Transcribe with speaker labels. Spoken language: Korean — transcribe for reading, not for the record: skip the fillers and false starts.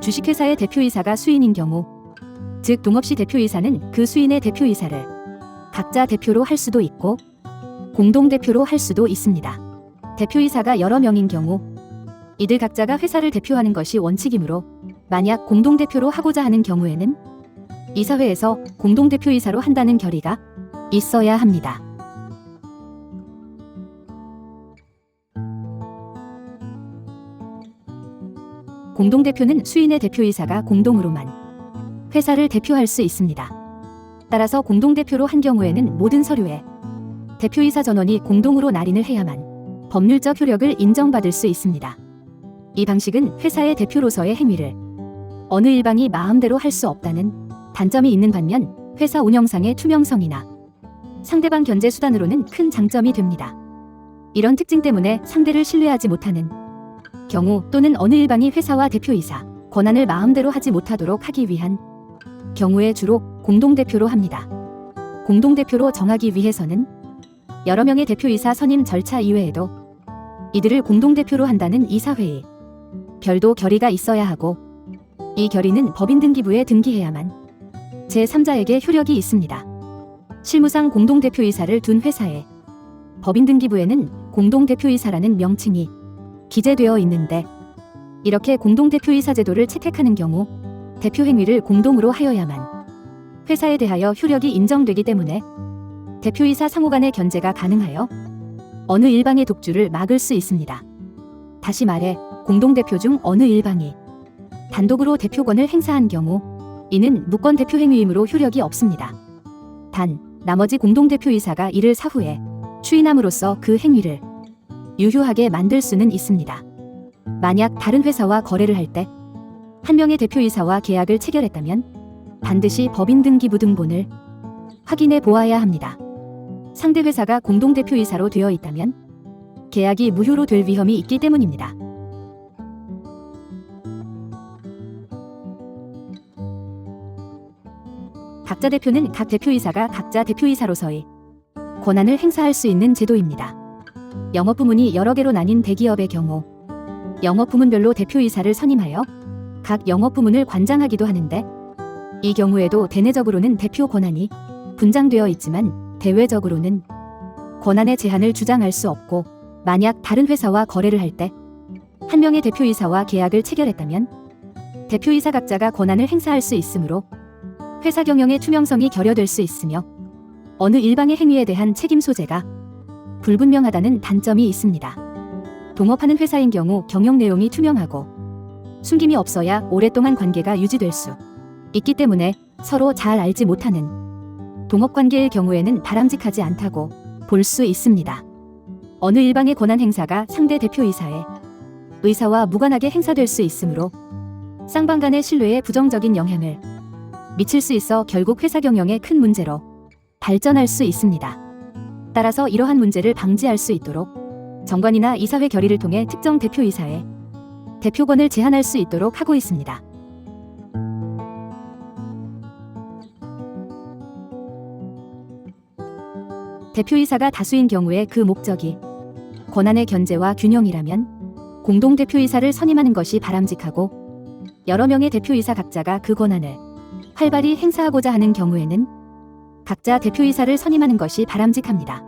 Speaker 1: 주식회사의 대표이사가 수인인 경우, 즉 동업시 대표이사는 그 수인의 대표이사를 각자 대표로 할 수도 있고 공동대표로 할 수도 있습니다. 대표이사가 여러 명인 경우 이들 각자가 회사를 대표하는 것이 원칙이므로 만약 공동대표로 하고자 하는 경우에는 이사회에서 공동대표이사로 한다는 결의가 있어야 합니다. 공동대표는 수인의 대표이사가 공동으로만 회사를 대표할 수 있습니다. 따라서 공동대표로 한 경우에는 모든 서류에 대표이사 전원이 공동으로 날인을 해야만 법률적 효력을 인정받을 수 있습니다. 이 방식은 회사의 대표로서의 행위를 어느 일방이 마음대로 할 수 없다는 단점이 있는 반면 회사 운영상의 투명성이나 상대방 견제 수단으로는 큰 장점이 됩니다. 이런 특징 때문에 상대를 신뢰하지 못하는 경우 또는 어느 일방이 회사와 대표이사 권한을 마음대로 하지 못하도록 하기 위한 경우에 주로 공동대표로 합니다. 공동대표로 정하기 위해서는 여러 명의 대표이사 선임 절차 이외에도 이들을 공동대표로 한다는 이사회의 별도 결의가 있어야 하고 이 결의는 법인등기부에 등기해야만 제3자에게 효력이 있습니다. 실무상 공동대표이사를 둔 회사의 법인등기부에는 공동대표이사라는 명칭이 기재되어 있는데 이렇게 공동대표이사 제도를 채택하는 경우 대표 행위를 공동으로 하여야만 회사에 대하여 효력이 인정되기 때문에 대표이사 상호 간의 견제가 가능하여 어느 일방의 독주를 막을 수 있습니다. 다시 말해 공동대표 중 어느 일방이 단독으로 대표권을 행사한 경우 이는 무권 대표 행위이므로 효력이 없습니다. 단 나머지 공동대표이사가 이를 사후에 추인함으로써 그 행위를 유효하게 만들 수는 있습니다. 만약 다른 회사와 거래를 할 때 한 명의 대표이사와 계약을 체결했다면 반드시 법인등기부 등본을 확인해 보아야 합니다. 상대 회사가 공동대표이사로 되어 있다면 계약이 무효로 될 위험이 있기 때문입니다. 각자 대표는 각 대표이사가 각자 대표이사로서의 권한을 행사할 수 있는 제도입니다. 영업부문이 여러 개로 나뉜 대기업의 경우 영업부문별로 대표이사를 선임하여 각 영업부문을 관장하기도 하는데 이 경우에도 대내적으로는 대표 권한이 분장되어 있지만 대외적으로는 권한의 제한을 주장할 수 없고 만약 다른 회사와 거래를 할 때 한 명의 대표이사와 계약을 체결했다면 대표이사 각자가 권한을 행사할 수 있으므로 회사 경영의 투명성이 결여될 수 있으며 어느 일방의 행위에 대한 책임 소재가 불분명하다는 단점이 있습니다. 동업하는 회사인 경우 경영 내용이 투명하고 숨김이 없어야 오랫동안 관계가 유지될 수 있기 때문에 서로 잘 알지 못하는 동업관계의 경우에는 바람직하지 않다고 볼 수 있습니다. 어느 일방의 권한 행사가 상대 대표이사의 의사와 무관하게 행사될 수 있으므로 쌍방 간의 신뢰에 부정적인 영향을 미칠 수 있어 결국 회사 경영에 큰 문제로 발전할 수 있습니다. 따라서 이러한 문제를 방지할 수 있도록 정관이나 이사회 결의를 통해 특정 대표이사의 대표권을 제한할 수 있도록 하고 있습니다. 대표이사가 다수인 경우에 그 목적이 권한의 견제와 균형이라면 공동대표이사를 선임하는 것이 바람직하고 여러 명의 대표이사 각자가 그 권한을 활발히 행사하고자 하는 경우에는 각자 대표이사를 선임하는 것이 바람직합니다.